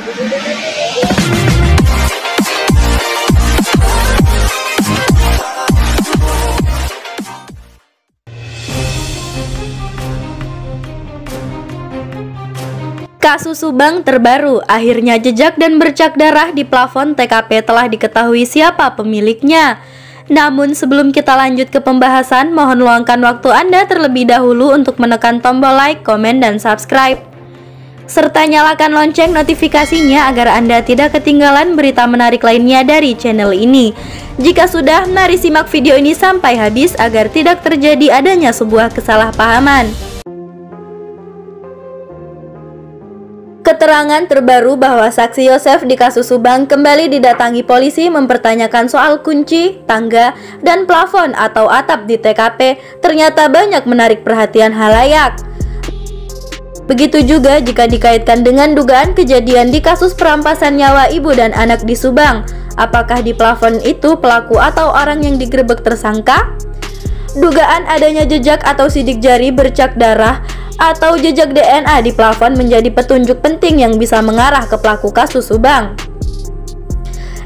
Kasus Subang terbaru, akhirnya jejak dan bercak darah di plafon TKP telah diketahui siapa pemiliknya. Namun sebelum kita lanjut ke pembahasan, mohon luangkan waktu Anda terlebih dahulu untuk menekan tombol like, komen, dan subscribe. Serta nyalakan lonceng notifikasinya agar Anda tidak ketinggalan berita menarik lainnya dari channel ini. Jika sudah, mari simak video ini sampai habis agar tidak terjadi adanya sebuah kesalahpahaman. Keterangan terbaru bahwa saksi Yosef di kasus Subang kembali didatangi polisi mempertanyakan soal kunci, tangga, dan plafon atau atap di TKP ternyata banyak menarik perhatian halayak. Begitu juga jika dikaitkan dengan dugaan kejadian di kasus perampasan nyawa ibu dan anak di Subang. Apakah di plafon itu pelaku atau orang yang digerebek tersangka? Dugaan adanya jejak atau sidik jari bercak darah atau jejak DNA di plafon menjadi petunjuk penting yang bisa mengarah ke pelaku kasus Subang.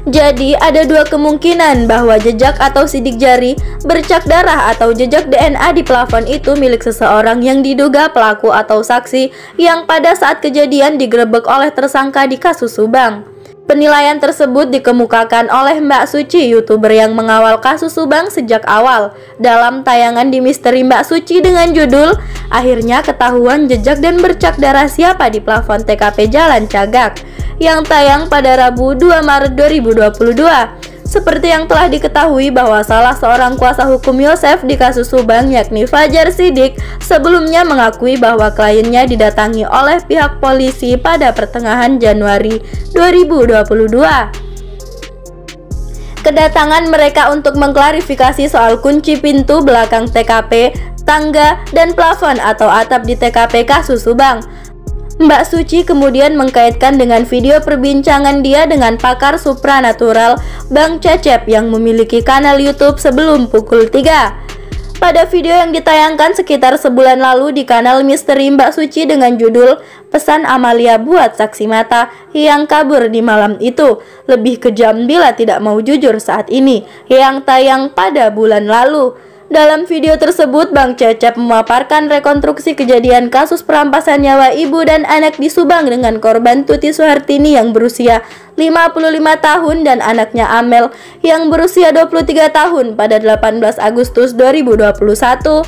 Jadi ada dua kemungkinan bahwa jejak atau sidik jari, bercak darah atau jejak DNA di plafon itu milik seseorang yang diduga pelaku atau saksi yang pada saat kejadian digerebek oleh tersangka di kasus Subang. Penilaian tersebut dikemukakan oleh Mbak Suci, YouTuber yang mengawal kasus Subang sejak awal. Dalam tayangan di Misteri Mbak Suci dengan judul "Akhirnya Ketahuan Jejak dan Bercak Darah Siapa di Plafon TKP Jalan Cagak" yang tayang pada Rabu 2 Maret 2022. Seperti yang telah diketahui bahwa salah seorang kuasa hukum Yosef di kasus Subang yakni Fajar Sidik sebelumnya mengakui bahwa kliennya didatangi oleh pihak polisi pada pertengahan Januari 2022. Kedatangan mereka untuk mengklarifikasi soal kunci pintu belakang TKP, tangga, dan plafon atau atap di TKP kasus Subang. Mbak Suci kemudian mengkaitkan dengan video perbincangan dia dengan pakar supranatural Bang Cecep yang memiliki kanal YouTube sebelum pukul 3. Pada video yang ditayangkan sekitar sebulan lalu di kanal Misteri Mbak Suci dengan judul "Pesan Amalia Buat Saksi Mata yang Kabur di Malam Itu, Lebih Kejam Bila Tidak Mau Jujur Saat Ini" yang tayang pada bulan lalu. Dalam video tersebut, Bang Cecep memaparkan rekonstruksi kejadian kasus perampasan nyawa ibu dan anak di Subang dengan korban Tuti Suhartini yang berusia 55 tahun dan anaknya Amel yang berusia 23 tahun pada 18 Agustus 2021.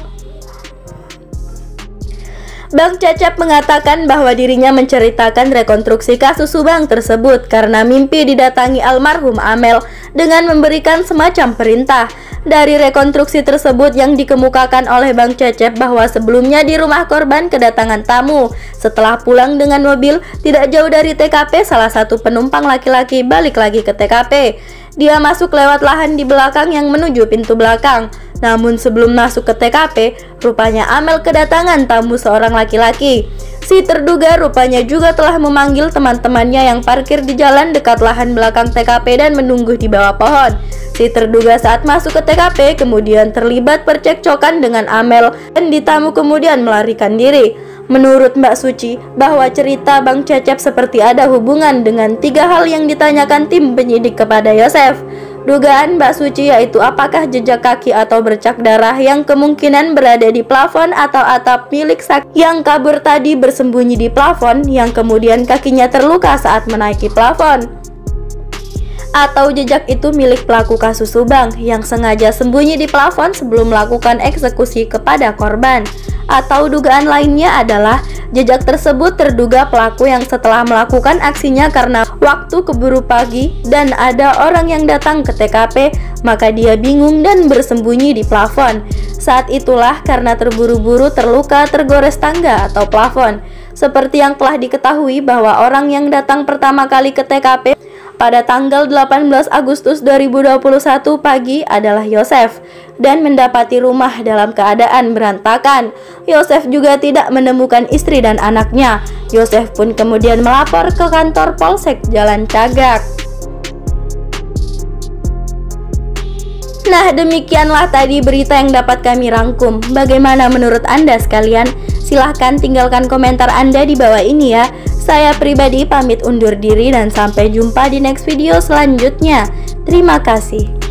Bang Cecep mengatakan bahwa dirinya menceritakan rekonstruksi kasus Subang tersebut karena mimpi didatangi almarhum Amel dengan memberikan semacam perintah. Dari rekonstruksi tersebut yang dikemukakan oleh Bang Cecep bahwa sebelumnya di rumah korban kedatangan tamu. Setelah pulang dengan mobil, tidak jauh dari TKP, salah satu penumpang laki-laki balik lagi ke TKP. Dia masuk lewat lahan di belakang yang menuju pintu belakang. Namun sebelum masuk ke TKP, rupanya Amel kedatangan tamu seorang laki-laki. Si terduga rupanya juga telah memanggil teman-temannya yang parkir di jalan dekat lahan belakang TKP dan menunggu di bawah pohon. Si terduga saat masuk ke TKP kemudian terlibat percekcokan dengan Amel dan tamu kemudian melarikan diri. Menurut Mbak Suci, bahwa cerita Bang Cecep seperti ada hubungan dengan 3 hal yang ditanyakan tim penyidik kepada Yosef. Dugaan Mbak Suci yaitu apakah jejak kaki atau bercak darah yang kemungkinan berada di plafon atau atap milik saksi yang kabur tadi bersembunyi di plafon yang kemudian kakinya terluka saat menaiki plafon. Atau jejak itu milik pelaku kasus Subang yang sengaja sembunyi di plafon sebelum melakukan eksekusi kepada korban. Atau dugaan lainnya adalah jejak tersebut terduga pelaku yang setelah melakukan aksinya karena waktu keburu pagi dan ada orang yang datang ke TKP, maka dia bingung dan bersembunyi di plafon. Saat itulah karena terburu-buru terluka tergores tangga atau plafon. Seperti yang telah diketahui bahwa orang yang datang pertama kali ke TKP pada tanggal 18 Agustus 2021 pagi adalah Yosef dan mendapati rumah dalam keadaan berantakan. Yosef juga tidak menemukan istri dan anaknya. Yosef pun kemudian melapor ke kantor Polsek Jalan Cagak. Nah, demikianlah tadi berita yang dapat kami rangkum. Bagaimana menurut Anda sekalian? Silahkan tinggalkan komentar Anda di bawah ini ya. Saya pribadi pamit undur diri dan sampai jumpa di next video selanjutnya. Terima kasih.